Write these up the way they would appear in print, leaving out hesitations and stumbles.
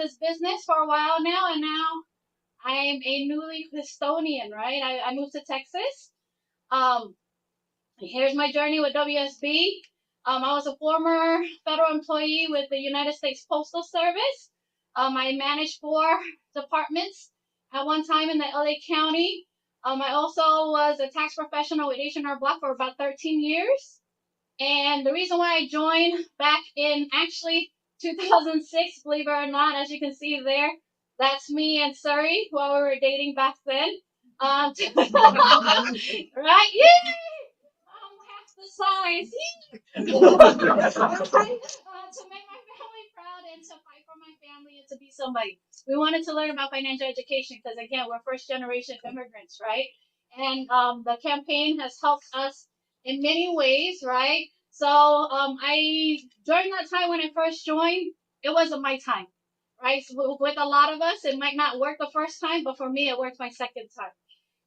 this business for a while now, and now I'm a newly Houstonian, right? I moved to Texas. Um, Here's my journey with WSB. I was a former federal employee with the United States Postal Service. I managed 4 departments at one time in the LA County. I also was a tax professional with H&R Block for about 13 years. And the reason why I joined back in actually 2006, believe it or not, as you can see there, that's me and Surrey while we were dating back then. Right? Yeah! Half the size. To make my family proud and to fight for my family and to be somebody. We wanted to learn about financial education because, again, we're first generation immigrants, right? And the campaign has helped us in many ways, right? So during that time when I first joined, it wasn't my time, right? So with a lot of us, it might not work the first time, but for me, it worked my second time.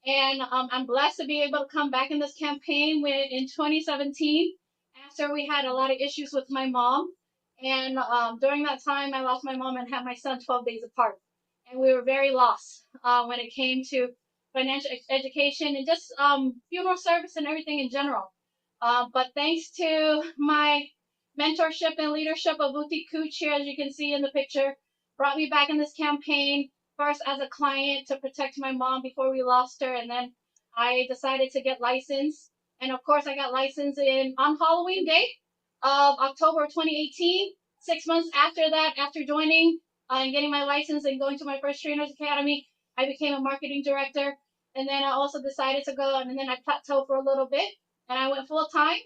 And I'm blessed to be able to come back in this campaign in 2017 after we had a lot of issues with my mom. And during that time, I lost my mom and had my son 12 days apart. And we were very lost when it came to financial education and just funeral service and everything in general. But thanks to my mentorship and leadership of Uti Kuch here, as you can see in the picture, brought me back in this campaign first as a client to protect my mom before we lost her, and then I decided to get licensed. And of course, I got licensed on Halloween Day of October 2018. 6 months after that, after joining and getting my license and going to my first trainers academy, I became a marketing director. And then I also decided to go, and then I plateaued for a little bit, and I went full time.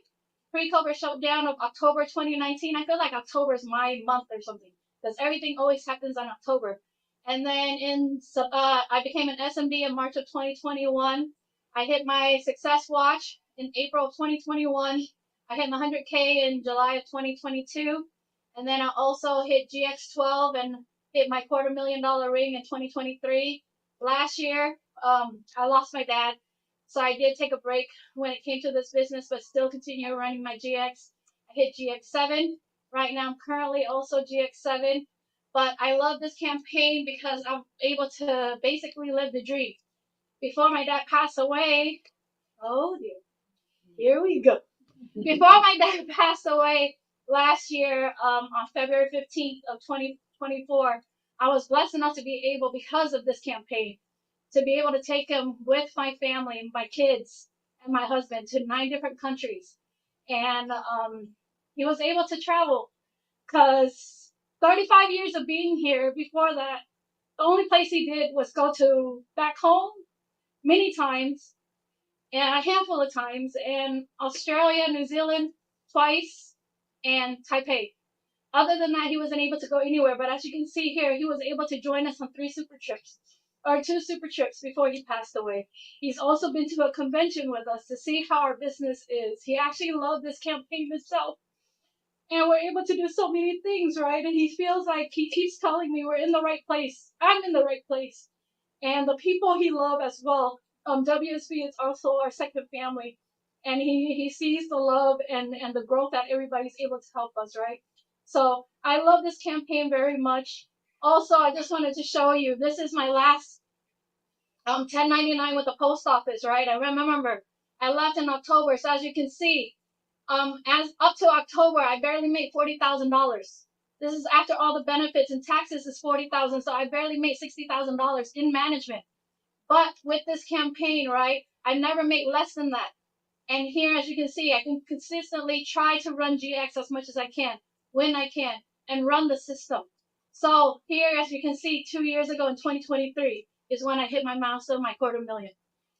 Pre-COVID shutdown of October 2019. I feel like October is my month or something because everything always happens on October. And then I became an SMD in March of 2021. I hit my success watch in April of 2021. I hit my 100K in July of 2022. And then I also hit GX12 and hit my $250,000 ring in 2023. Last year, I lost my dad. So I did take a break when it came to this business, but still continue running my GX. I hit GX7. Right now, I'm currently also GX7. But I love this campaign because I'm able to basically live the dream. Before my dad passed away, oh dear, here we go. Before my dad passed away last year, on February 15th of 2024, I was blessed enough to be able, because of this campaign, to be able to take him with my family, my kids, and my husband to 9 different countries. And he was able to travel because 35 years of being here before that, the only place he did was go to back home many times and a handful of times, and Australia, New Zealand twice, and Taipei. Other than that, he wasn't able to go anywhere. But as you can see here, he was able to join us on 3 super trips, or 2 super trips before he passed away. He's also been to a convention with us to see how our business is. He actually loved this campaign himself. And we're able to do so many things, right? And he feels like he keeps telling me we're in the right place. I'm in the right place. And the people he loves as well. WSB is also our second family. And he sees the love and the growth that everybody's able to help us, right? So I love this campaign very much. Also, I just wanted to show you, this is my last 1099 with the post office, right? I remember I left in October. So as you can see, as up to October, I barely made $40,000. This is after all the benefits and taxes is $40,000, so I barely made $60,000 in management. But with this campaign, right, I never made less than that. And here, as you can see, I can consistently try to run GX as much as I can, when I can, and run the system. So here, as you can see, 2 years ago in 2023 is when I hit my milestone, my $250,000.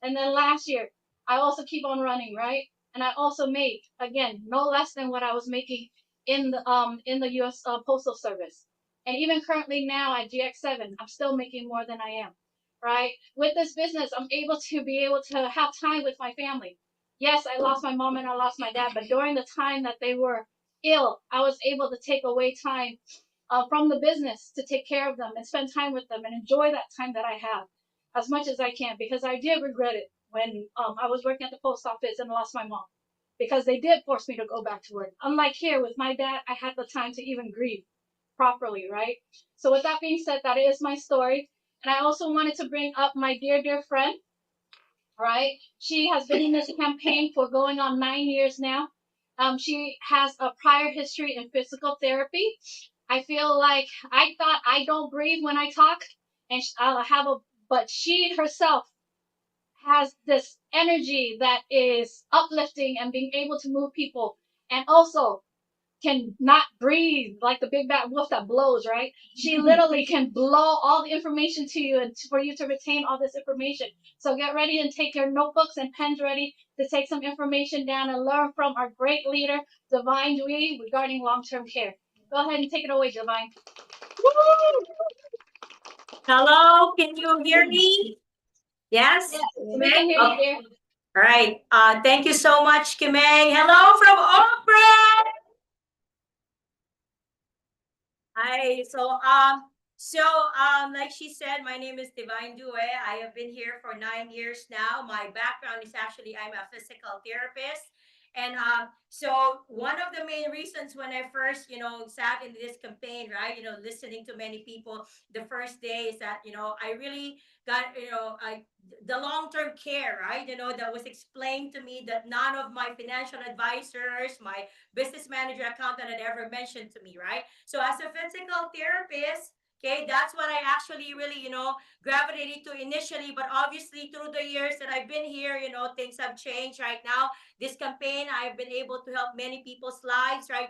And then last year, I also keep on running, right? And I also made, again, no less than what I was making in the U.S. Postal Service. And even currently now at GX7, I'm still making more than I am, right? With this business, I'm able to have time with my family. Yes, I lost my mom and I lost my dad, but during the time that they were ill, I was able to take away time from the business to take care of them and spend time with them and enjoy that time that I have as much as I can, because I did regret it when I was working at the post office and lost my mom, because they did force me to go back to work. Unlike here with my dad, I had the time to even grieve. properly, right? So with that being said, that is my story. And I also wanted to bring up my dear friend, right? She has been in this campaign for going on 9 years now. She has a prior history in physical therapy. I feel like I thought I don't breathe when I talk, and I'll have a, but she herself has this energy that is uplifting and being able to move people, and also can not breathe like the big bad wolf that blows, right? She literally can blow all the information to you and for you to retain all this information. So get ready and take your notebooks and pens ready to take some information down and learn from our great leader, Divine Dewey, regarding long-term care. Go ahead and take it away, Divine. Hello, can you hear me? Yes? Yes, we can hear you, dear. All right. Thank you so much, Kimeng. Hello from Oprah. Hi. Like she said, my name is Divine Due. I have been here for 9 years now. My background is actually I'm a physical therapist. And so one of the main reasons when I first, sat in this campaign, right, listening to many people the first day is that, I really got, the long-term care, right, that was explained to me that none of my financial advisors, my business manager, accountant had ever mentioned to me, right? So as a physical therapist, okay, that's what I actually really, gravitated to initially. But obviously, through the years that I've been here, things have changed right now. This campaign, I've been able to help many people's lives, right?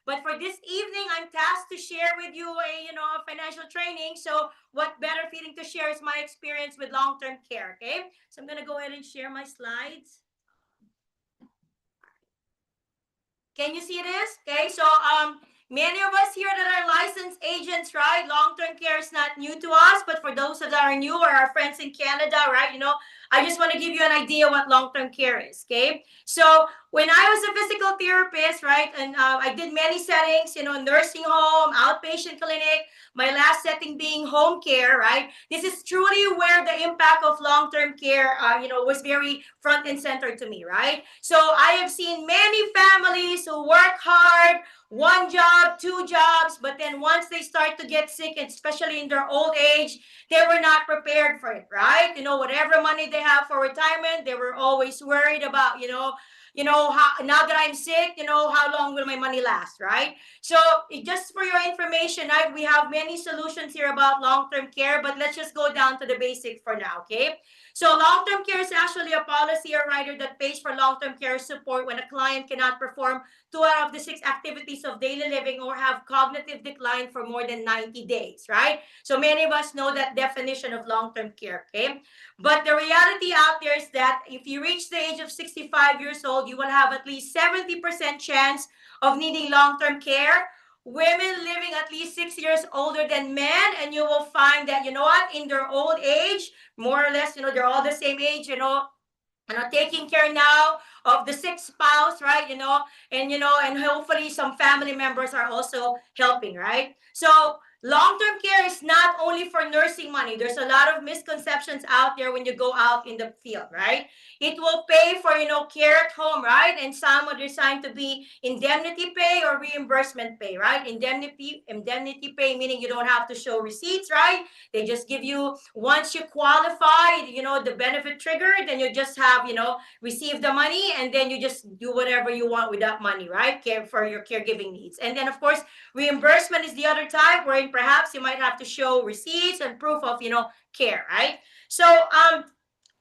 But for this evening, I'm tasked to share with you a financial training. So what better feeling to share is my experience with long-term care, okay? So I'm going to go ahead and share my slides. Can you see this? Okay, so many of us here that are licensed agents, right? Long-term care is not new to us, but for those that are new or our friends in Canada, right? I just want to give you an idea what long-term care is, okay? So when I was a physical therapist, right, and I did many settings, nursing home, outpatient clinic, my last setting being home care, right? This is truly where the impact of long-term care, was very front and center to me, right? So I have seen many families who work hard, one job, two jobs, but then once they start to get sick, especially in their old age, they were not prepared for it, right? Whatever money they have for retirement, they were always worried about, how now that I'm sick, how long will my money last, right? So just for your information, we have many solutions here about long-term care, but let's just go down to the basic for now, okay? So long-term care is actually a policy or rider that pays for long-term care support when a client cannot perform 2 out of the 6 activities of daily living or have cognitive decline for more than 90 days, right? So many of us know that definition of long-term care, okay? But the reality out there is that if you reach the age of 65 years old, you will have at least 70% chance of needing long-term care. Women living at least 6 years older than men, and you will find that, in their old age, more or less, they're all the same age, taking care now of the sick spouse, right? And hopefully some family members are also helping, right? So long-term care is not only for nursing money. There's a lot of misconceptions out there when you go out in the field, right? It will pay for, care at home, right? And some are designed to be indemnity pay or reimbursement pay, right? Indemnity pay, meaning you don't have to show receipts, right? They just give you, once you qualify, the benefit trigger, then you just have, receive the money, and then you just do whatever you want with that money, right? Care for your caregiving needs. And then of course, reimbursement is the other type, wherein perhaps you might have to show receipts and proof of, care, right? So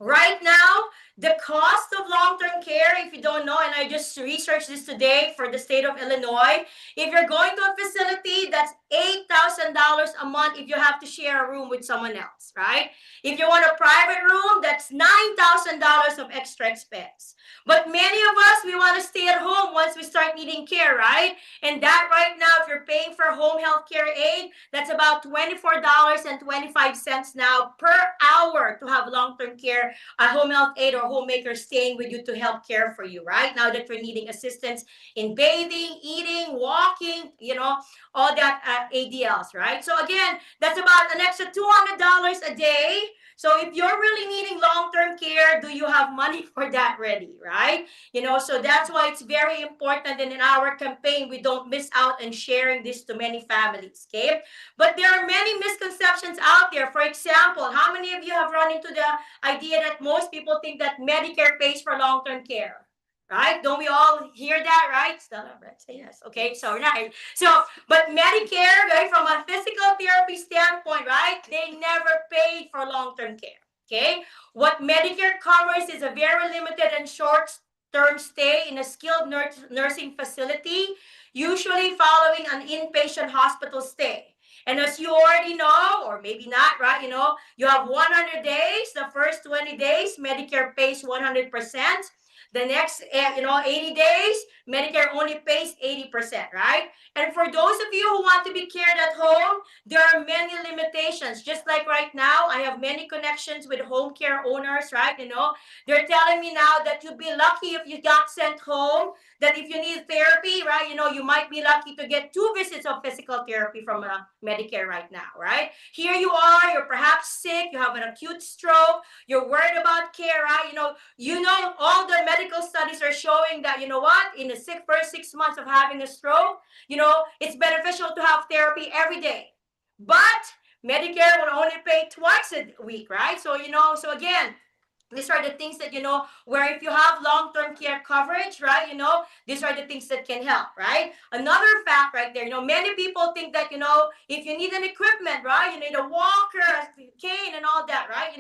right now, the cost of long-term care, if you don't know, and I just researched this today for the state of Illinois, if you're going to a facility, that's $8,000 a month if you have to share a room with someone else, right? If you want a private room, that's $9,000 of extra expense. But many of us, we want to stay at home once we start needing care, right? And that right now, if you're paying for home health care aid, that's about $24.25 now per hour to have long-term care, a home health aid or homemaker staying with you to help care for you, right? Now that you're needing assistance in bathing, eating, walking, all that ADLs, right? So again, that's about an extra $200 a day So if you're really needing long-term care, do you have money for that ready, right? So that's why it's very important, and in our campaign, we don't miss out on sharing this to many families, okay? But there are many misconceptions out there. For example, how many of you have run into the idea that most people think that Medicare pays for long-term care? Right? Don't we all hear that, right? Stella, right? Say yes. Okay, so right. So, but Medicare, right, from a physical therapy standpoint, right, they never paid for long-term care. Okay? What Medicare covers is a very limited and short-term stay in a skilled nursing facility, usually following an inpatient hospital stay. And as you already know, or maybe not, right? You have 100 days. The first 20 days, Medicare pays 100%. The next, 80 days, Medicare only pays 80%, right? And for those of you who want to be cared at home, there are many limitations. Just like right now, I have many connections with home care owners, right? They're telling me now that you'd be lucky if you got sent home, that if you need therapy, right, you might be lucky to get 2 visits of physical therapy from Medicare right now, right? Here you are, you're perhaps sick, you have an acute stroke, you're worried about care, right? All the medical studies are showing that, you know what, in the first 6 months of having a stroke, it's beneficial to have therapy every day. But Medicare will only pay twice a week, right? So again, these are the things that, where if you have long-term care coverage, right, these are the things that can help, right? Another fact right there, many people think that, if you need an equipment, right, you need a walker, a cane, and all that, right,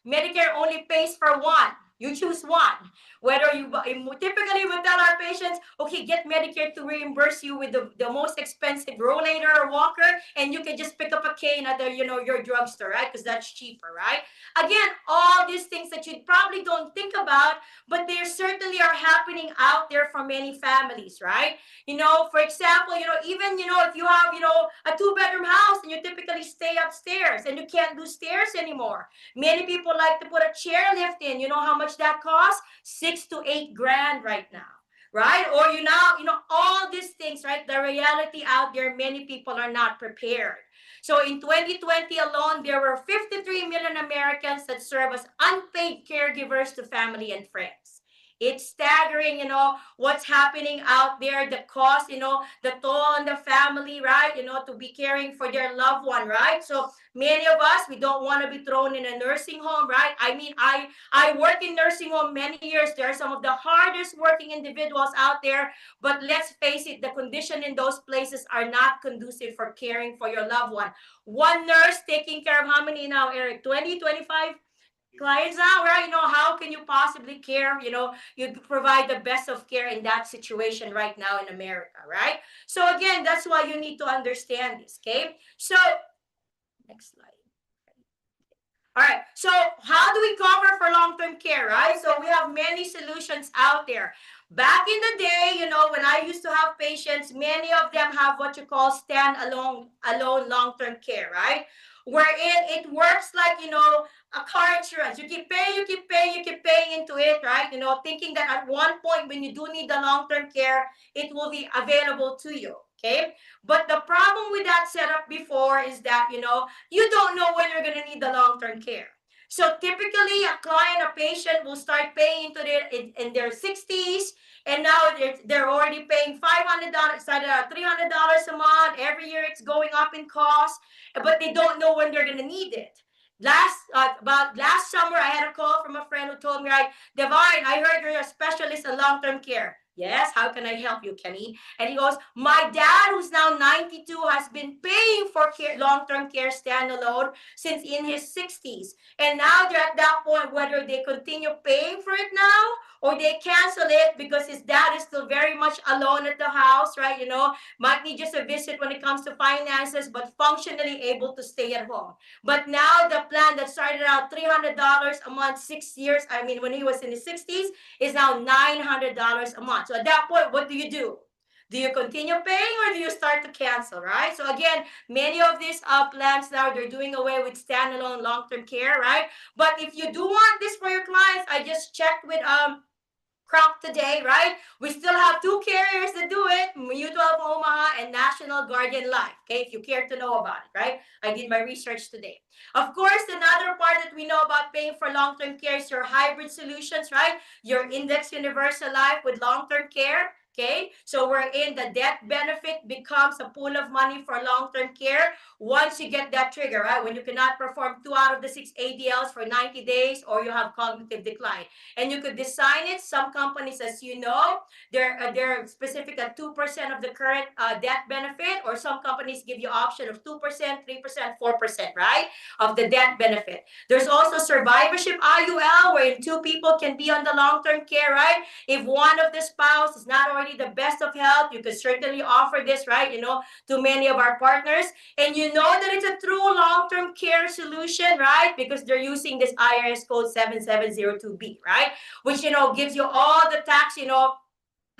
Medicare only pays for one. You choose one. Whether you typically we tell our patients, okay, get Medicare to reimburse you with the most expensive rollator or walker, and you can just pick up a cane at your drugstore, right? Because that's cheaper, right? Again, all these things that you probably don't think about, but they certainly are happening out there for many families, right? For example, even, if you have, a 2-bedroom house and you typically stay upstairs and you can't do stairs anymore. Many people like to put a chairlift in. You know how much that costs? 6 to 8 grand right now. Right? Or all these things, right? The reality out there, many people are not prepared. So in 2020 alone, there were 53 million Americans that serve as unpaid caregivers to family and friends. It's staggering, what's happening out there, the cost, the toll on the family, right? To be caring for their loved one, right? So many of us, we don't want to be thrown in a nursing home, right? I mean, I work in nursing home many years. There are some of the hardest working individuals out there, but let's face it, the condition in those places are not conducive for caring for your loved one. One nurse taking care of how many now, Eric? 20, 25 clients now, right? How can you possibly care? You provide the best of care in that situation right now in America, right? So again, that's why you need to understand this, okay? So, next slide. All right, so how do we cover for long-term care, right? So we have many solutions out there. Back in the day, when I used to have patients, many of them have what you call stand-alone long-term care, right? Wherein it works like, a car insurance. You keep paying, you keep paying, you keep paying into it, right? Thinking that at one point when you do need the long-term care, it will be available to you, okay? But the problem with that setup before is that, you don't know when you're going to need the long-term care. So typically, a client, a patient will start paying into in their 60s, and now they're already paying $500, started at $300 a month. Every year, it's going up in cost, but they don't know when they're going to need it. About last summer, I had a call from a friend who told me, right, Divine, I heard you're a specialist in long-term care. Yes, how can I help you, Kenny? And he goes, my dad, who's now 92, has been paying for long-term care standalone since in his 60s. And now they're at that point whether they continue paying for it now or they cancel it because his dad is still very much alone at the house, right? Might need just a visit when it comes to finances, but functionally able to stay at home. But now the plan that started out $300 a month, 6 years, I mean, when he was in his 60s, is now $900 a month. So at that point, what do you do? Do you continue paying or do you start to cancel, right? So again, many of these plans now, they're doing away with standalone long-term care, right? But if you do want this for your clients, I just checked with Croc today, right? We still have two carriers that do it, Mutual of Omaha and National Guardian Life. Okay, if you care to know about it, right? I did my research today. Of course, another part that we know about paying for long-term care is your hybrid solutions, right? Your Index Universal Life with long-term care. Okay, so we're in the death benefit becomes a pool of money for long-term care once you get that trigger, right? When you cannot perform 2 out of the 6 ADLs for 90 days or you have cognitive decline. And you could design it. Some companies, as you know, they're specific at 2% of the current death benefit, or some companies give you option of 2%, 3%, 4%, right, of the death benefit. There's also survivorship IUL, where two people can be on the long-term care, right? If one of the spouse is not already the best of health, you could certainly offer this, right, to many of our partners. And you know that it's a true long-term care solution, right? Because they're using this IRS code 7702B, right? Which, gives you all the tax,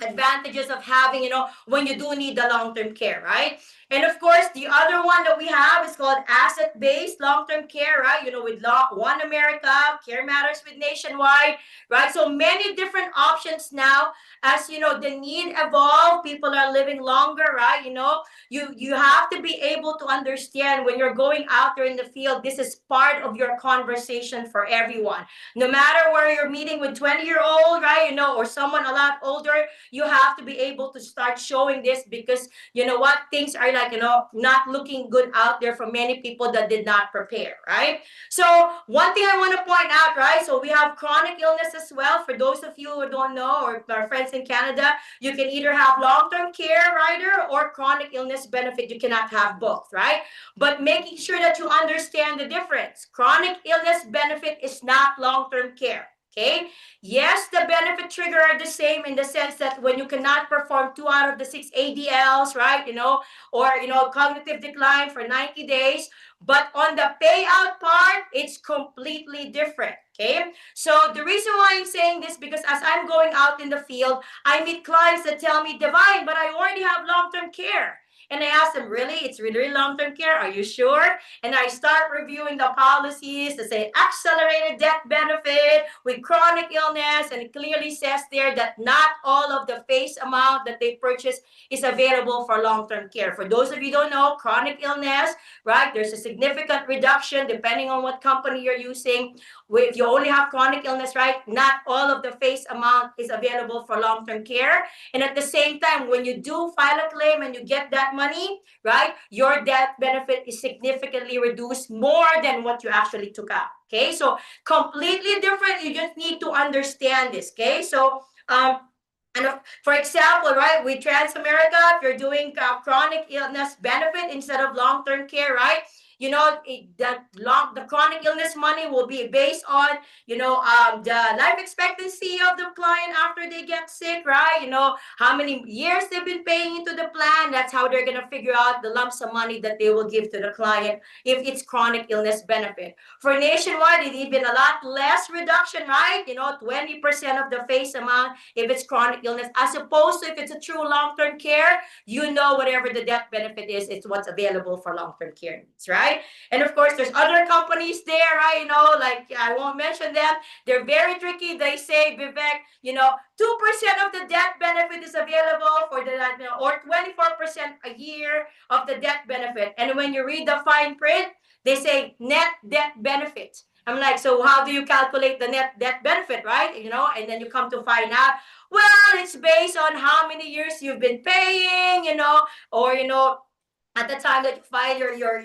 advantages of having, when you do need the long-term care, right? And of course, the other one that we have is called asset-based long-term care, right? With One America, Care Matters with Nationwide, right? So many different options now. As the need evolve, people are living longer, right? You have to be able to understand when you're going out there in the field. This is part of your conversation for everyone, no matter where you're meeting with 20-year-old, right? Or someone a lot older. You have to be able to start showing this, because you know what, things are like, not looking good out there for many people that did not prepare, right? So one thing I want to point out, right, so we have chronic illness as well. For those of you who don't know, or our friends in Canada, you can either have long-term care rider or chronic illness benefit. You cannot have both, right? But making sure that you understand the difference. Chronic illness benefit is not long-term care. Okay. Yes, the benefit trigger are the same, in the sense that when you cannot perform 2 out of the 6 ADLs, right, or cognitive decline for 90 days, but on the payout part, it's completely different. Okay. So the reason why I'm saying this, because as I'm going out in the field, I meet clients that tell me, Divine, but I already have long-term care. And I ask them, really? It's really long-term care? Are you sure? And I start reviewing the policies that say accelerated death benefit with chronic illness, and it clearly says there that not all of the face amount that they purchase is available for long-term care. For those of you who don't know, chronic illness, right, there's a significant reduction depending on what company you're using. If you only have chronic illness, right, not all of the face amount is available for long-term care. And at the same time, when you do file a claim and you get that money, right, your death benefit is significantly reduced more than what you actually took out. Okay, so completely different. You just need to understand this. Okay, so and for example, right, with Transamerica, if you're doing chronic illness benefit instead of long-term care, right, the chronic illness money will be based on the life expectancy of the client after they get sick, right? How many years they've been paying into the plan. That's how they're gonna figure out the lump sum money that they will give to the client if it's chronic illness benefit. For Nationwide, it's even a lot less reduction, right? 20% of the face amount if it's chronic illness, as opposed to if it's a true long-term care, whatever the death benefit is, it's what's available for long-term care needs, right? And of course, there's other companies there, right? Like I won't mention them. They're very tricky. They say, Vivek, 2% of the death benefit is available for the, or 24% a year of the death benefit. And when you read the fine print, they say net death benefit. I'm like, so how do you calculate the net death benefit, right? And then you come to find out, well, it's based on how many years you've been paying, or at the time that you file your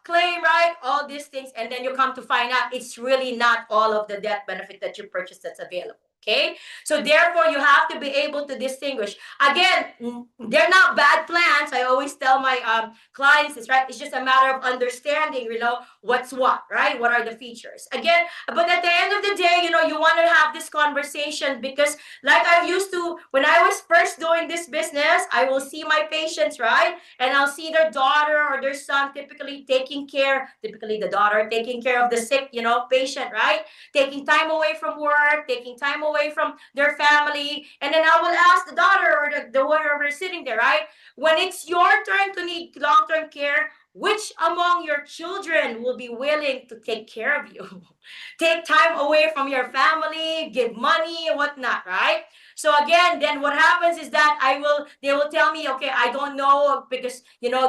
claim, right? All these things, and then you come to find out it's really not all of the death benefit that you purchased that's available. Okay, so therefore you have to be able to distinguish. Again, they're not bad plans. I always tell my clients this, right? It's just a matter of understanding, what's what, right? What are the features? Again, but at the end of the day, you want to have this conversation, because like I used to, when I was first doing this business, I will see my patients, right? And I'll see their daughter or their son typically the daughter taking care of the sick, patient, right? Taking time away from work, taking time away from their family. And then I will ask the daughter or the whoever sitting there, right? When it's your turn to need long-term care, Which among your children will be willing to take care of you? Take time away from your family, give money, whatnot, right? So again, then what happens is that they will tell me, okay, I don't know, because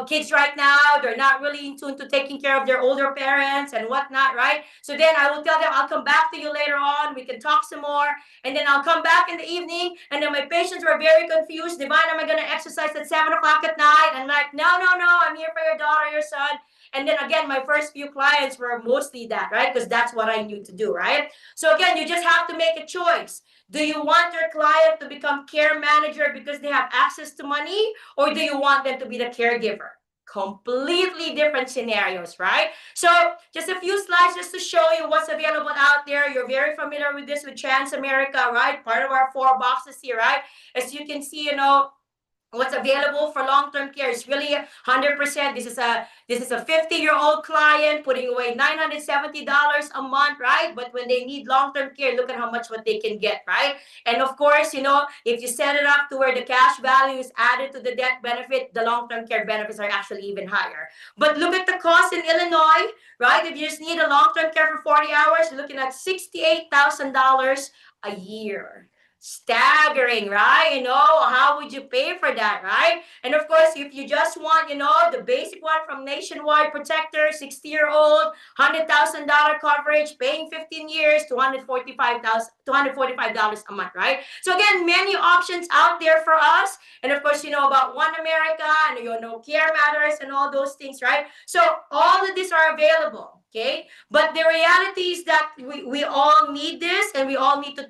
kids right now, they're not really in tune to taking care of their older parents and whatnot, right? So then I will tell them, I'll come back to you later on, we can talk some more, and then I'll come back in the evening, and then my patients were very confused. Divine, am I gonna exercise at 7 o'clock at night? And I'm like, no, no, no, I'm here for your daughter, your son. And then again, my first few clients were mostly that, right? Because that's what I knew to do, right? So again, you just have to make a choice. Do you want your client to become care manager because they have access to money, or do you want them to be the caregiver? Completely different scenarios, right? So just a few slides just to show you what's available out there. You're very familiar with this with Trans America, right? Part of our 4 boxes here, right? As you can see, what's available for long-term care is really 100%. This is a 50-year-old client putting away $970 a month, right? But when they need long-term care, look at how much what they can get, right? And of course, if you set it up to where the cash value is added to the death benefit, the long-term care benefits are actually even higher. But look at the cost in Illinois, right? If you just need a long-term care for 40 hours, you're looking at $68,000 a year. Staggering, right? How would you pay for that, right? And of course, if you just want, the basic one from Nationwide Protector, 60-year-old, $100,000 coverage, paying 15 years, $245 a month, right? So again, many options out there for us. And of course, you know about One America, and Care Matters and all those things, right? So all of these are available. Okay, but the reality is that we all need this, and we all need to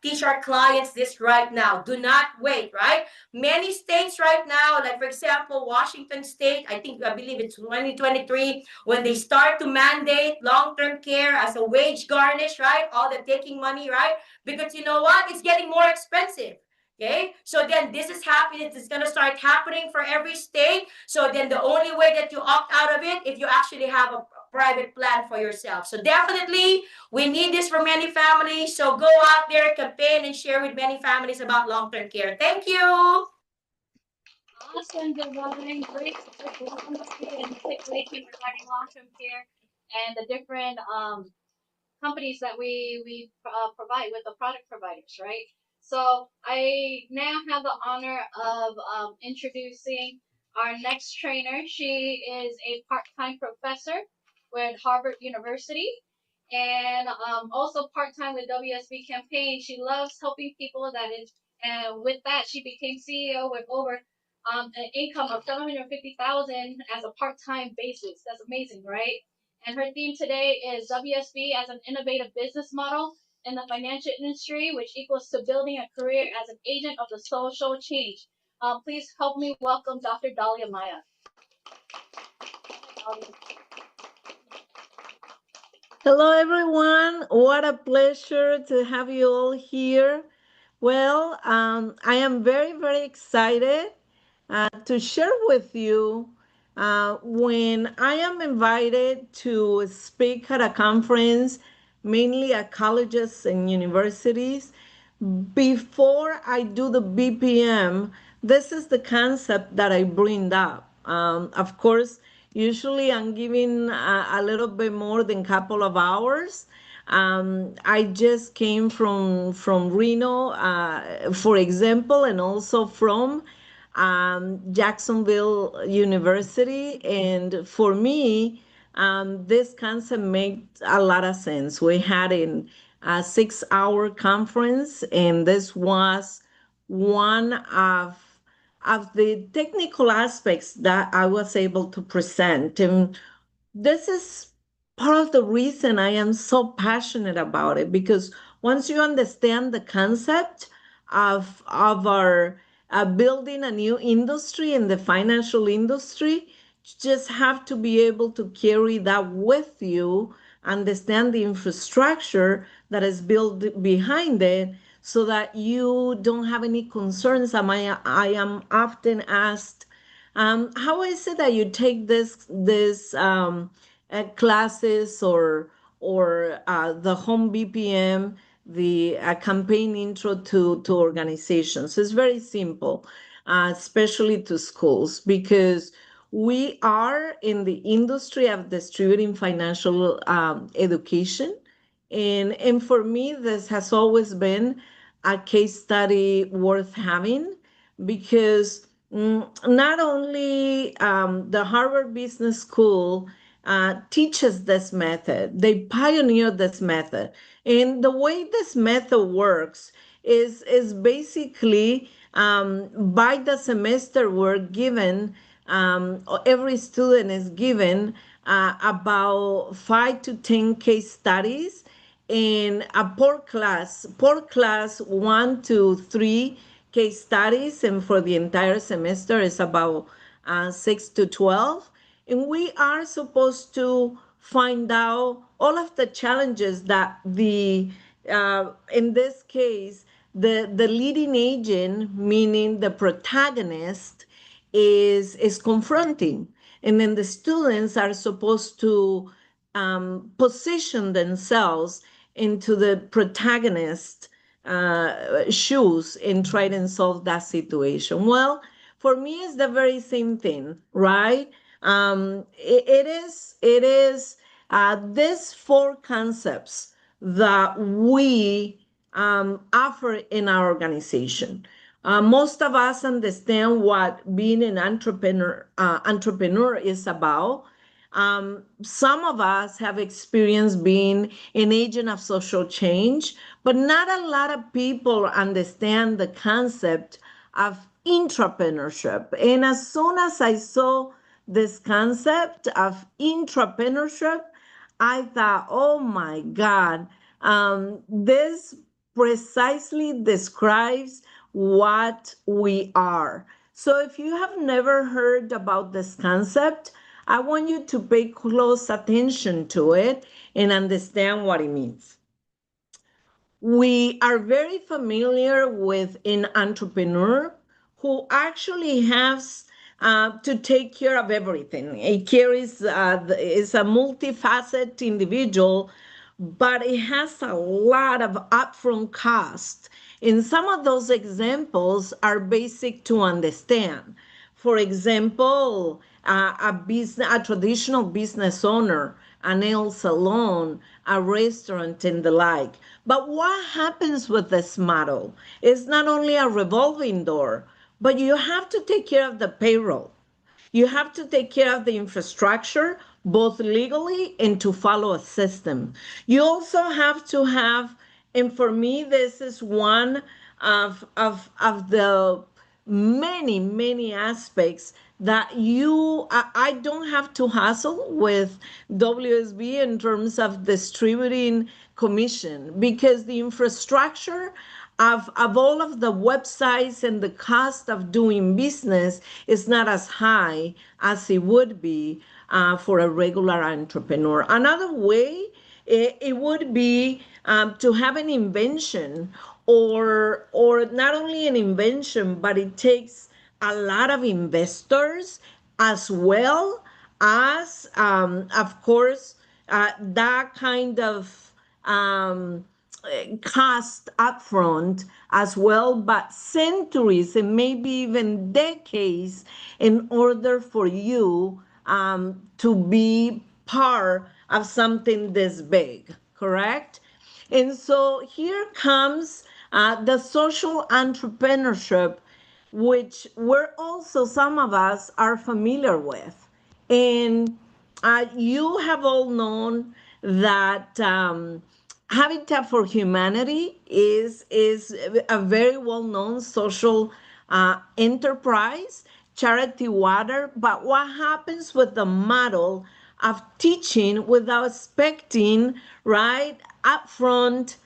teach our clients this right now. Do not wait, right? Many states right now, like for example, Washington State, I believe it's 2023, when they start to mandate long-term care as a wage garnish, right? All the taking money, right? Because you know what? It's getting more expensive. Okay, so then this is happening. It's going to start happening for every state. So then the only way that you opt out of it, if you actually have a private plan for yourself. So definitely, we need this for many families. So go out there, campaign, and share with many families about long-term care. Thank you. Awesome, Divine. Great wonderful and articulation regarding long-term care and the different companies that we provide with the product providers, right? So I now have the honor of introducing our next trainer. She is a part-time professor with Harvard University and also part-time with WSB Campaign. She loves helping people. And with that, she became CEO with over an income of 750,000 as a part-time basis. That's amazing, right? And her theme today is WSB as an innovative business model in the financial industry, which equals to building a career as an agent of the social change. Please help me welcome Dr. Dahlia Maya. Hello, everyone. What a pleasure to have you all here. Well, I am very, very excited to share with you when I am invited to speak at a conference, mainly at colleges and universities. Before I do the BPM, this is the concept that I bring up. Of course, usually I'm giving a little bit more than couple of hours. I just came from Reno, for example, and also from Jacksonville University. And for me, this concept made a lot of sense. We had a 6 hour conference, and this was one of the technical aspects that I was able to present. And this is part of the reason I am so passionate about it, because once you understand the concept of our building a new industry in the financial industry, you just have to be able to carry that with you, understand the infrastructure that is built behind it, so that you don't have any concerns. I am often asked, how is it that you take this classes or the home BPM, the campaign intro to organizations? It's very simple, especially to schools, because We are in the industry of distributing financial education. And for me, this has always been a case study worth having because not only the Harvard Business School teaches this method, they pioneered this method. And the way this method works is basically by the semester we're given, every student is given about 5 to 10 case studies in a per class 1 to 3 case studies, and for the entire semester is about 6 to 12. And we are supposed to find out all of the challenges that in this case, the leading agent, meaning the protagonist, is confronting. And then the students are supposed to position themselves into the protagonist shoes and try and solve that situation. Well, for me, it's the very same thing, right? It is these four concepts that we offer in our organization. Most of us understand what being an entrepreneur is about. Some of us have experienced being an agent of social change, but not a lot of people understand the concept of intrapreneurship. And as soon as I saw this concept of intrapreneurship, I thought, oh my God, this precisely describes what we are. So if you have never heard about this concept, I want you to pay close attention to it and understand what it means. We are very familiar with an entrepreneur who actually has to take care of everything. He carries is a multifaceted individual, but it has a lot of upfront cost. And some of those examples are basic to understand. For example, a traditional business owner, a nail salon, a restaurant, and the like. But what happens with this model? It's not only a revolving door, but you have to take care of the payroll. You have to take care of the infrastructure, both legally and to follow a system. You also have to have, and for me, this is one of the many aspects that I don't have to hustle with WSB in terms of distributing commission, because the infrastructure of all of the websites and the cost of doing business is not as high as it would be for a regular entrepreneur. Another way, it would be to have an invention, or not only an invention, but it takes a lot of investors, as well as of course that kind of cost upfront as well, but centuries and maybe even decades in order for you to be part of something this big, correct? And so here comes the social entrepreneurship, which we're also, some of us are familiar with. And you have all known that Habitat for Humanity is a very well-known social enterprise, charity water. But what happens with the model of teaching without expecting, right, upfront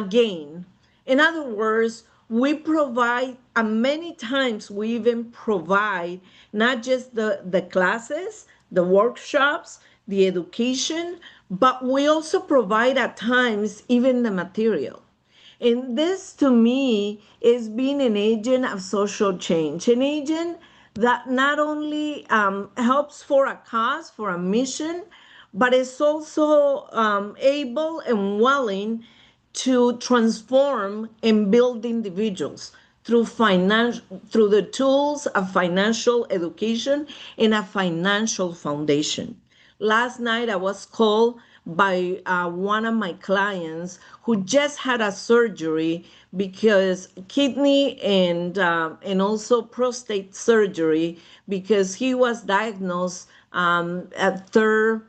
gain? In other words, we provide, and many times we even provide not just the classes, the workshops, the education, but we also provide at times even the material. And this to me is being an agent of social change, an agent that not only helps for a cause, for a mission, but is also able and willing to transform and build individuals through through the tools of financial education and a financial foundation. Last night I was called by one of my clients who just had a surgery because kidney and also prostate surgery because he was diagnosed at third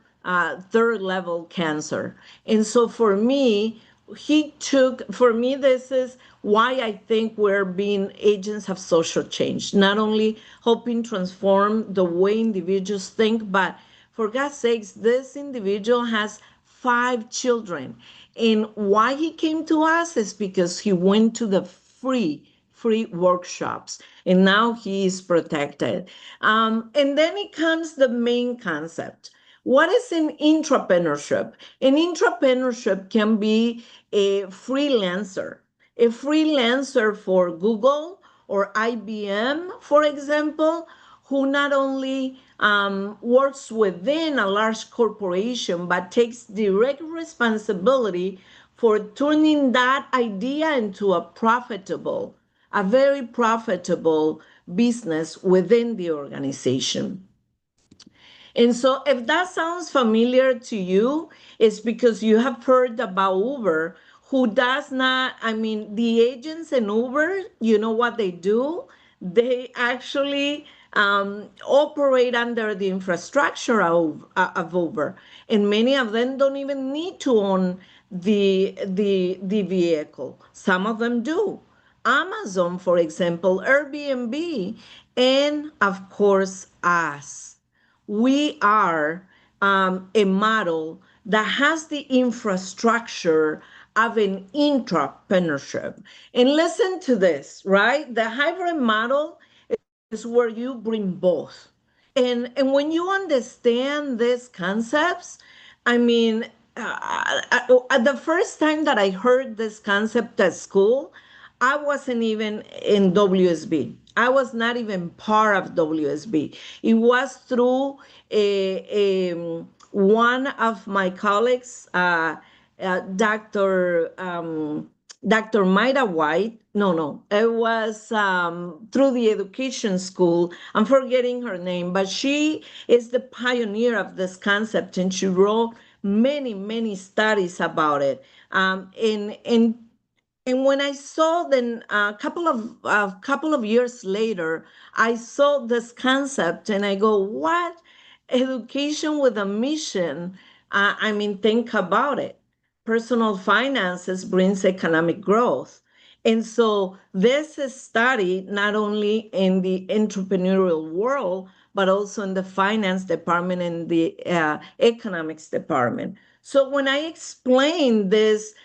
level cancer. And so for me, this is why I think we're being agents of social change, not only helping transform the way individuals think, but for God's sakes, this individual has 5 children. And why he came to us is because he went to the free workshops, and now he is protected. And then it comes the main concept. What is an entrepreneurship? An entrepreneurship can be a freelancer for Google or IBM, for example, who not only works within a large corporation, but takes direct responsibility for turning that idea into a very profitable business within the organization. And so, if that sounds familiar to you, it's because you have heard about Uber, who does not, I mean, the agents in Uber, you know what they do? They actually operate under the infrastructure of Uber. And many of them don't even need to own the vehicle. Some of them do. Amazon, for example, Airbnb, and of course, us. We are a model that has the infrastructure of an entrepreneurship. And listen to this, right? The hybrid model is where you bring both. And when you understand these concepts, I mean, the first time that I heard this concept at school, I wasn't even in WSB. I was not even part of WSB. It was through one of my colleagues, Dr. Dr. Maida White. No, no, it was through the education school. I'm forgetting her name, but she is the pioneer of this concept, and she wrote many studies about it. And when I saw, then a couple of years later, I saw this concept, and I go, "What? Education with a mission?" I mean, think about it. Personal finances brings economic growth, and so this is studied not only in the entrepreneurial world, but also in the finance department and the economics department. So when I explained this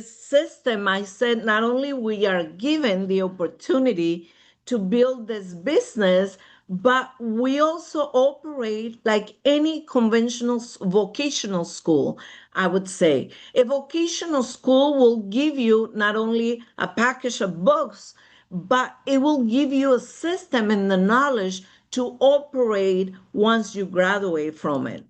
system, I said not only we are given the opportunity to build this business, but we also operate like any conventional vocational school. I would say a vocational school will give you not only a package of books, but it will give you a system and the knowledge to operate once you graduate from it.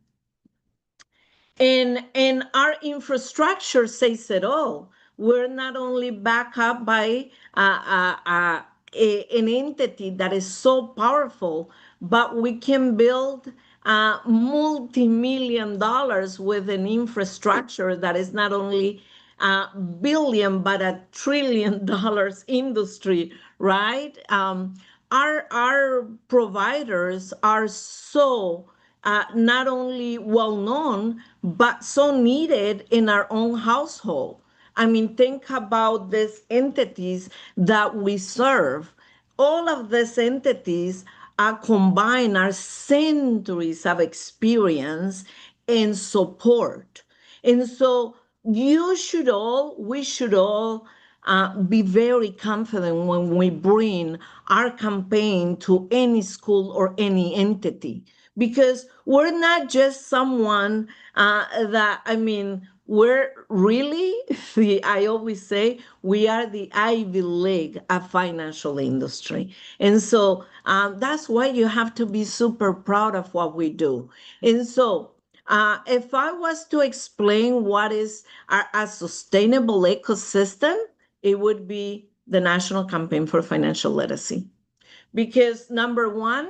And our infrastructure says it all. We're not only backed up by an entity that is so powerful, but we can build multi-million dollars with an infrastructure that is not only a billion but a trillion dollars industry, right? Our providers are so not only well known, but so needed in our own household. I mean, think about these entities that we serve. All of these entities are combined, are centuries of experience and support. And so we should all be very confident when we bring our campaign to any school or any entity, because we're not just someone I mean, we're really, I always say, we are the Ivy League of financial industry. And so that's why you have to be super proud of what we do. And so if I was to explain what is a sustainable ecosystem, it would be the National Campaign for Financial Literacy. Because number one,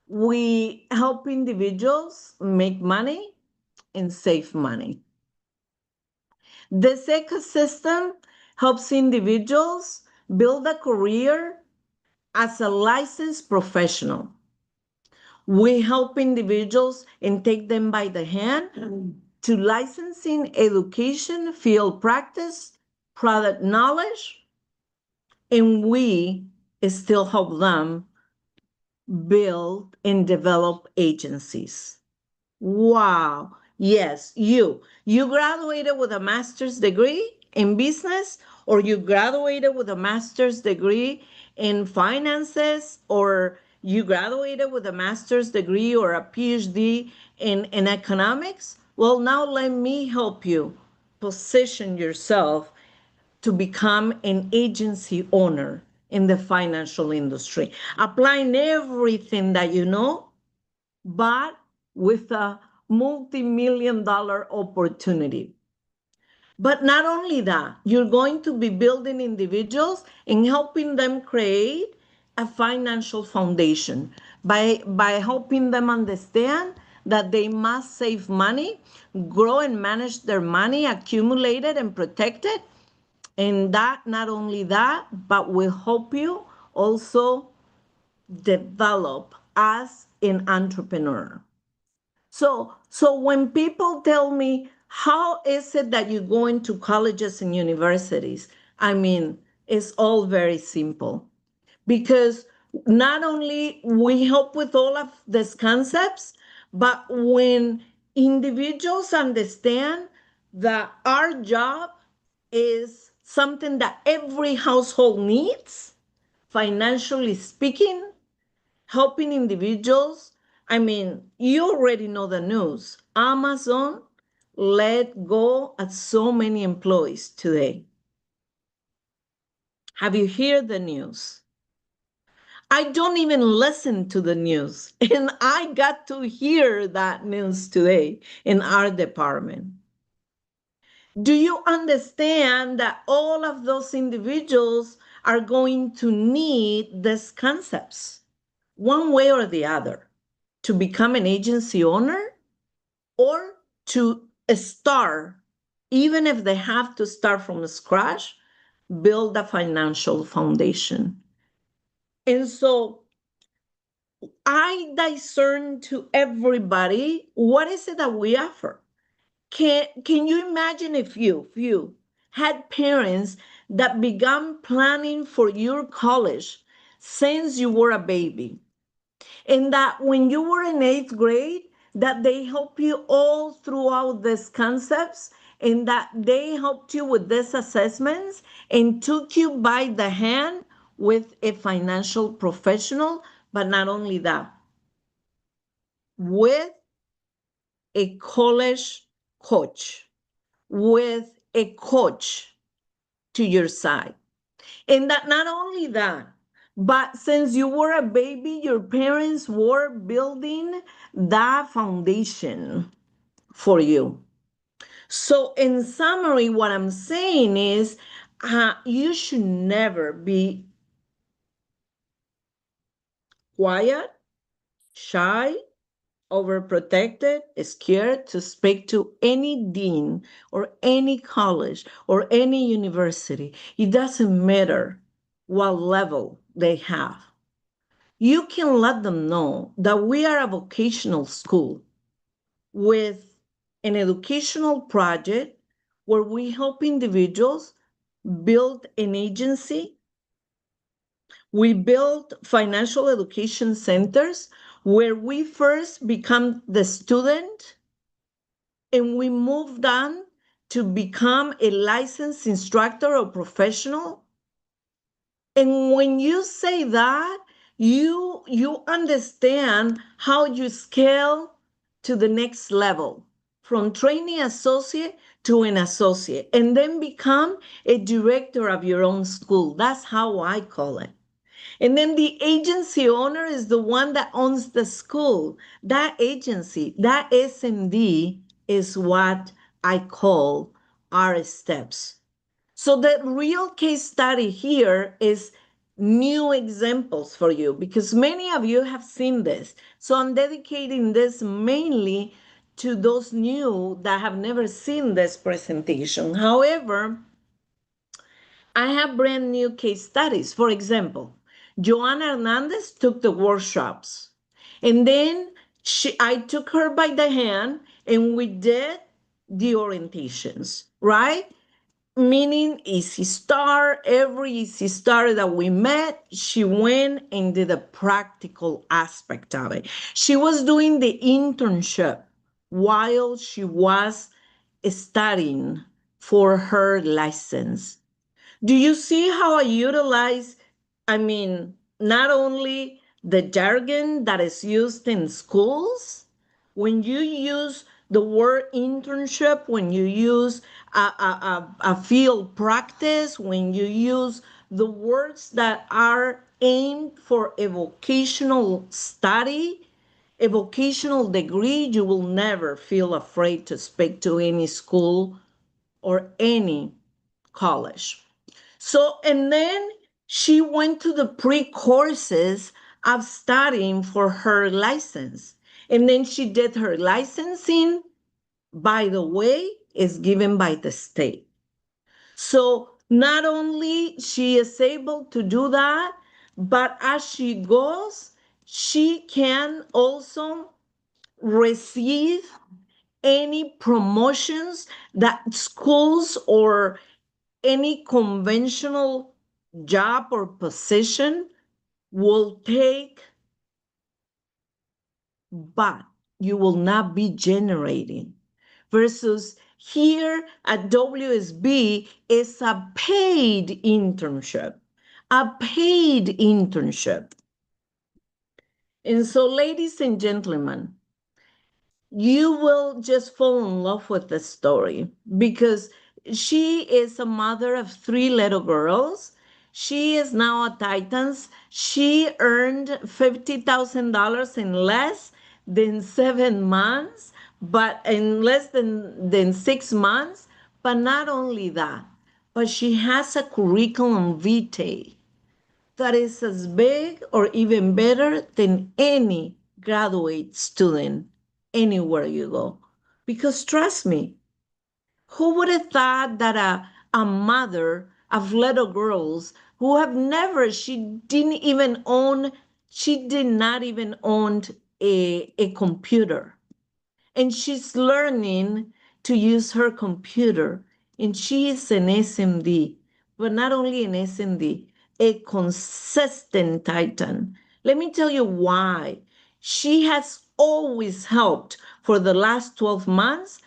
we help individuals make money and save money. This ecosystem helps individuals build a career as a licensed professional. We help individuals and take them by the hand to licensing, education, field practice, product knowledge, and we still help them build and develop agencies. Wow. Yes, you. You graduated with a master's degree in business, or you graduated with a master's degree in finances, or you graduated with a master's degree or a PhD in economics. Well, now let me help you position yourself to become an agency owner in the financial industry, applying everything that you know, but with a multi-million dollar opportunity. But not only that, you're going to be building individuals and helping them create a financial foundation by helping them understand that they must save money, grow and manage their money, accumulate it and protect it. And that, not only that, but will help you also develop as an entrepreneur. So when people tell me, how is it that you go into colleges and universities? I mean, it's all very simple because not only we help with all of these concepts, but when individuals understand that our job is something that every household needs, financially speaking, helping individuals. I mean, you already know the news. Amazon let go of so many employees today. Have you heard the news? I don't even listen to the news, and I got to hear that news today in our department. Do you understand that all of those individuals are going to need these concepts one way or the other to become an agency owner or to start, even if they have to start from scratch, build a financial foundation? And so I discern to everybody, what is it that we offer? Can you imagine if you had parents that began planning for your college since you were a baby, and that when you were in eighth grade, that they help you all throughout these concepts, and that they helped you with these assessments and took you by the hand with a financial professional, but not only that, with a college coach, with a coach to your side. And that not only that, but since you were a baby, your parents were building that foundation for you. So, in summary, what I'm saying is you should never be quiet, shy, overprotected, scared to speak to any dean or any college or any university. It doesn't matter what level they have. You can let them know that we are a vocational school with an educational project where we help individuals build an agency. We build financial education centers where we first become the student and we moved on to become a licensed instructor or professional. And when you say that, you understand how you scale to the next level from trainee associate to an associate and then become a director of your own school. That's how I call it. And then the agency owner is the one that owns the school. That agency, that SMD is what I call our steps. So the real case study here is new examples for you because many of you have seen this. So I'm dedicating this mainly to those new that have never seen this presentation. However, I have brand new case studies. For example, Joanna Hernandez took the workshops, and then I took her by the hand and we did the orientations, right? Meaning Easy Star, every Easy Star that we met, she went and did a practical aspect of it. She was doing the internship while she was studying for her license. Do you see how I utilize, I mean, not only the jargon that is used in schools, when you use the word internship, when you use a field practice, when you use the words that are aimed for a vocational study, a vocational degree, you will never feel afraid to speak to any school or any college. So, and then she went to the pre courses of studying for her license. And then she did her licensing, by the way, is given by the state. So not only she is able to do that, but as she goes, she can also receive any promotions that schools or any conventional job or position will take, but you will not be generating. Versus here at WSB is a paid internship, a paid internship. And so, ladies and gentlemen, you will just fall in love with the story because she is a mother of three little girls. She is now a Titans. She earned $50,000 in less than 7 months, but in less than 6 months. But not only that, but she has a curriculum vitae that is as big or even better than any graduate student anywhere you go. Because trust me, who would have thought that a mother of little girls who have never, she did not even own a computer, and she's learning to use her computer. And she is an SMD, but not only an SMD, a consistent Titan. Let me tell you why. She has always helped for the last 12 months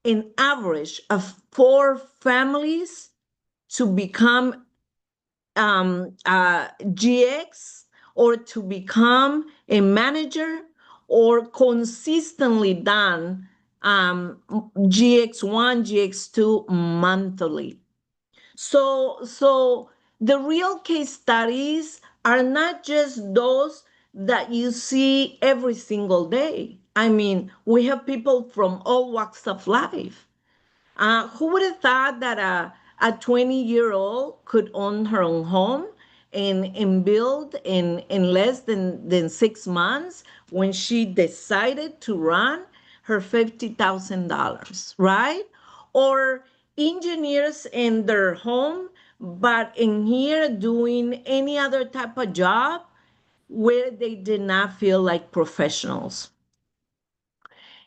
an average of 4 families to become GX or to become a manager or consistently done GX1, GX2 monthly. So the real case studies are not just those that you see every single day. I mean, we have people from all walks of life. Who would have thought that a 20-year-old could own her own home and build in less than 6 months when she decided to run her $50,000, right? Or engineers in their home, but in here doing any other type of job where they did not feel like professionals.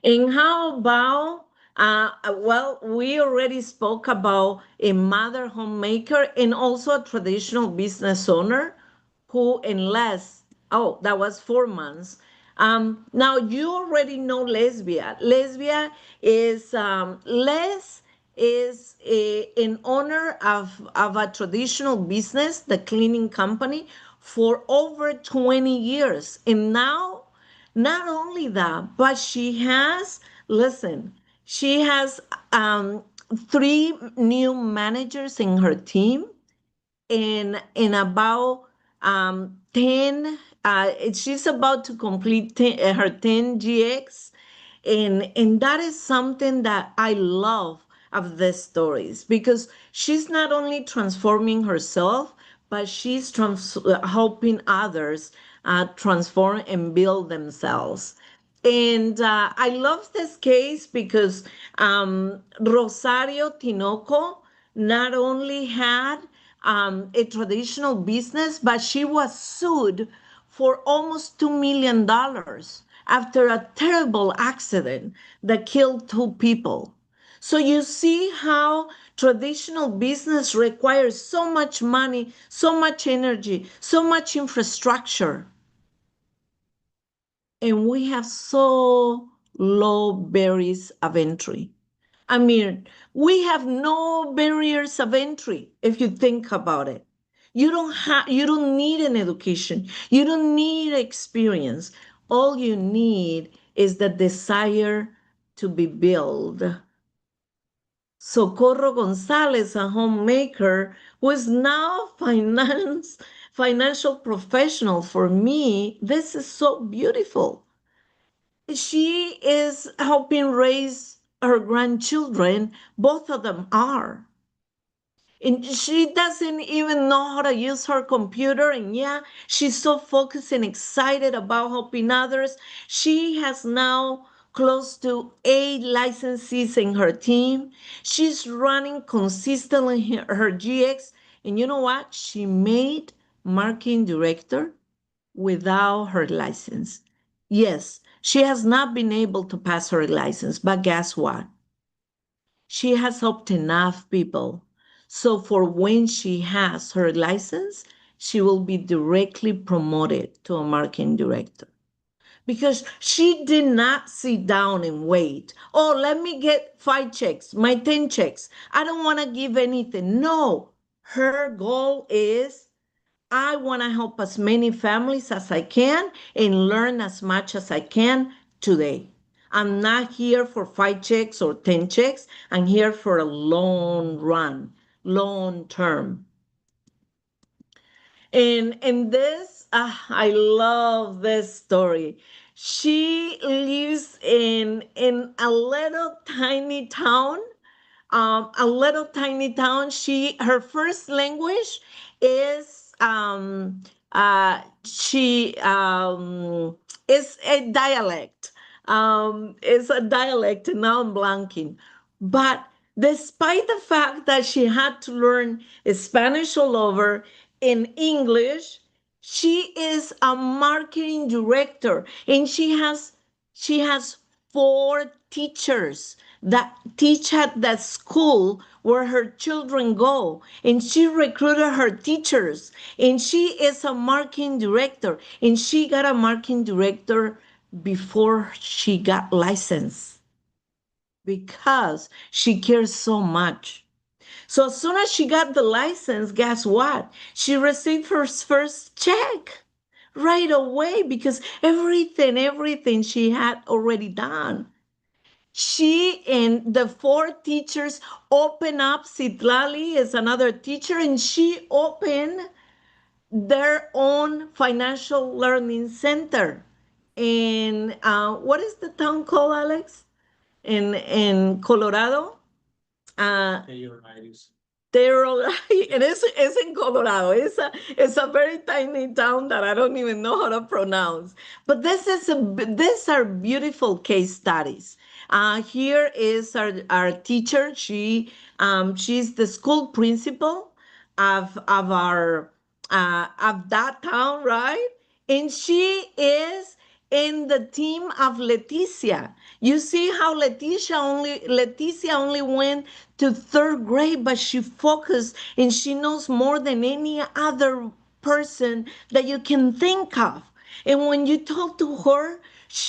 And how about, well, we already spoke about a mother homemaker and also a traditional business owner who, in less, oh, that was 4 months. Now, you already know Lesbia. Lesbia is, Les is an owner of a traditional business, the cleaning company, for over 20 years. And now not only that, but she has, listen, she has three new managers in her team and in about 10, she's about to complete her 10 GX. And that is something that I love of these stories because she's not only transforming herself, but she's helping others transform and build themselves. And I love this case because Rosario Tinoco not only had a traditional business, but she was sued for almost $2 million after a terrible accident that killed two people. So you see how traditional business requires so much money, so much energy, so much infrastructure, and we have so low barriers of entry. I mean, we have no barriers of entry if you think about it. You don't need an education. You don't need experience. All you need is the desire to be built. Socorro Gonzalez, a homemaker, who is now financial professional for me. This is so beautiful. She is helping raise her grandchildren. Both of them are. And she doesn't even know how to use her computer. And yeah, she's so focused and excited about helping others. She has now close to 8 licensees in her team. She's running consistently her GX. And you know what? She made marketing director without her license. Yes, she has not been able to pass her license, but guess what? She has helped enough people. So for when she has her license, she will be directly promoted to a marketing director because she did not sit down and wait. Oh, let me get 5 checks, my 10 checks. I don't want to give anything. No, her goal is I want to help as many families as I can and learn as much as I can today. I'm not here for 5 checks or 10 checks. I'm here for a long run, long term. And this, I love this story. She lives in a little tiny town. Her first language is she is a dialect. It's a dialect. And now I'm blanking, but despite the fact that she had to learn Spanish all over in English, she is a marketing director, and she has 4 teachers that teach at the school where her children go, and she recruited her teachers, and she is a marketing director, and she got a marketing director before she got licensed because she cares so much. So as soon as she got the license, guess what? She received her first check right away because everything she had already done. She and the 4 teachers open up. Citlali is another teacher, and she opened their own financial learning center. In what is the town called, Alex? In Colorado? They're all right. And it's in Colorado. It's a very tiny town that I don't even know how to pronounce. But these are beautiful case studies. Here is our teacher. She's the school principal of that town, right? And she is in the team of Leticia. You see how Leticia only went to 3rd grade, but she focused and she knows more than any other person that you can think of. And when you talk to her,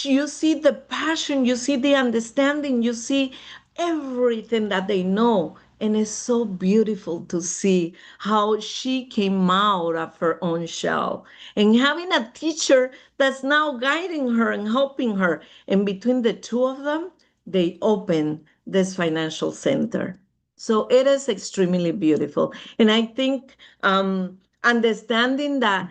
you see the passion, you see the understanding, you see everything that they know. And it's so beautiful to see how she came out of her own shell and having a teacher that's now guiding her and helping her. And between the two of them, they open this financial center. So it is extremely beautiful. And I think understanding that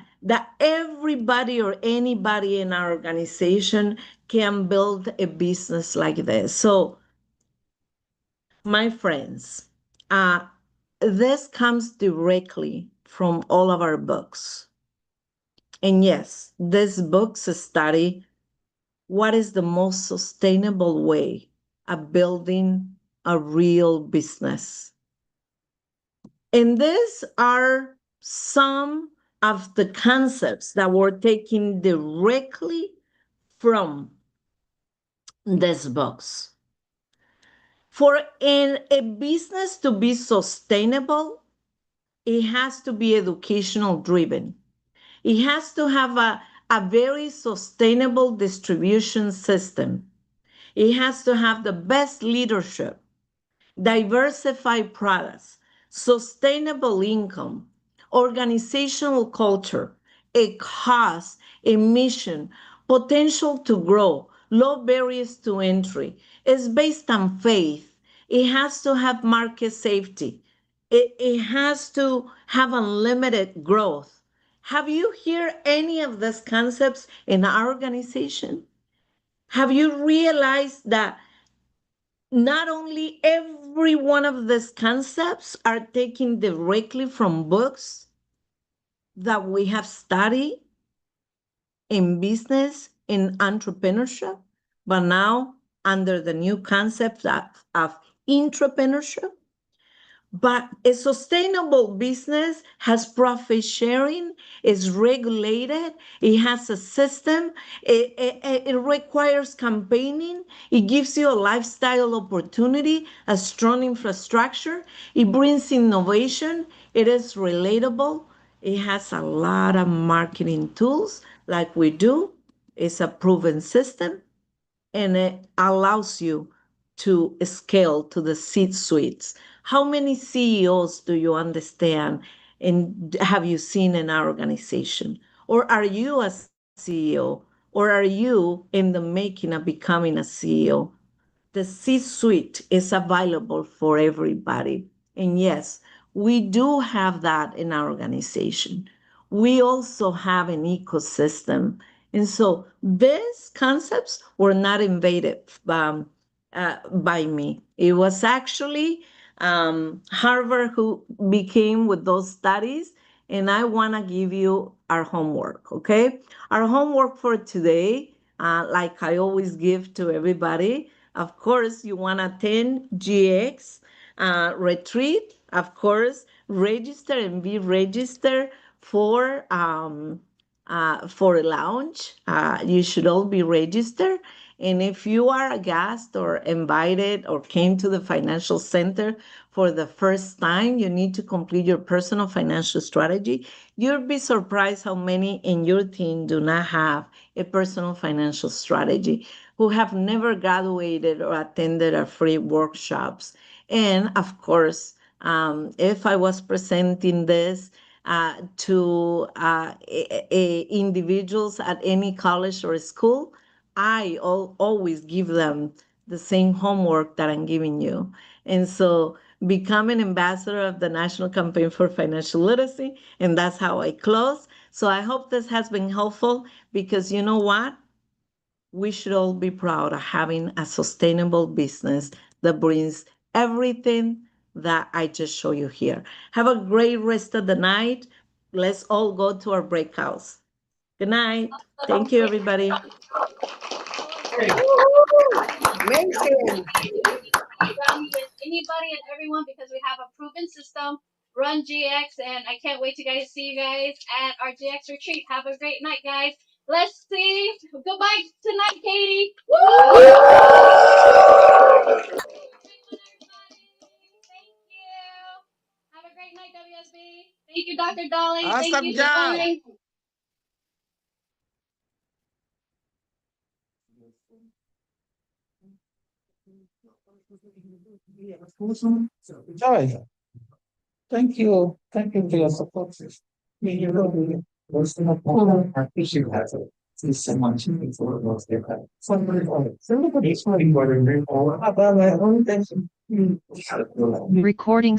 everybody or anybody in our organization can build a business like this. So My friends, this comes directly from all of our books. And yes, these books study what is the most sustainable way of building a real business. And these are some of the concepts that were taken directly from these books. For in a business to be sustainable, it has to be educational driven. It has to have a very sustainable distribution system. It has to have the best leadership, diversified products, sustainable income, organizational culture, a cause, a mission, potential to grow, low barriers to entry. It's based on faith. It has to have market safety. It has to have unlimited growth. Have you heard any of these concepts in our organization? Have you realized that not only every one of these concepts are taken directly from books that we have studied in business, in entrepreneurship, but now under the new concept of entrepreneurship? But a sustainable business has profit sharing, is regulated, it has a system, it requires campaigning, it gives you a lifestyle opportunity, a strong infrastructure, it brings innovation, it is relatable, it has a lot of marketing tools like we do, it's a proven system, and it allows you to scale to the C-suites. How many CEOs do you understand and have you seen in our organization? Or are you a CEO? Or are you in the making of becoming a CEO? The C-suite is available for everybody. And yes, we do have that in our organization. We also have an ecosystem. And so these concepts were not invented by me. It was actually Harvard who became with those studies. And I want to give you our homework, okay? Our homework for today, like I always give to everybody, of course, you want to attend GX retreat. Of course, register and be registered for a lounge. You should all be registered. And if you are a guest or invited or came to the financial center for the first time, you need to complete your personal financial strategy. You'll be surprised how many in your team do not have a personal financial strategy, who have never graduated or attended our free workshops. And of course, if I was presenting this to individuals at any college or school, I always give them the same homework that I'm giving you. And so become an ambassador of the National Campaign for Financial Literacy. And that's how I close. So I hope this has been helpful, because you know what? We should all be proud of having a sustainable business that brings everything that I just show you here. Have a great rest of the night. Let's all go to our breakouts. Good night. Thank you, everybody. Amazing. Run with anybody and everyone because we have a proven system. Run GX, and I can't wait to see you guys at our GX retreat. Have a great night, guys. Let's see. Goodbye tonight, Katie. Woo! Thank you. Have a great night, WSB. Thank you, Dr. Dolly. Thank Awesome you, job. Shivani. Joy, thank you. Thank you for your support. You really was in a pool. I appreciate that. Thanks so much for those there. Somebody's waiting for the recording. Recording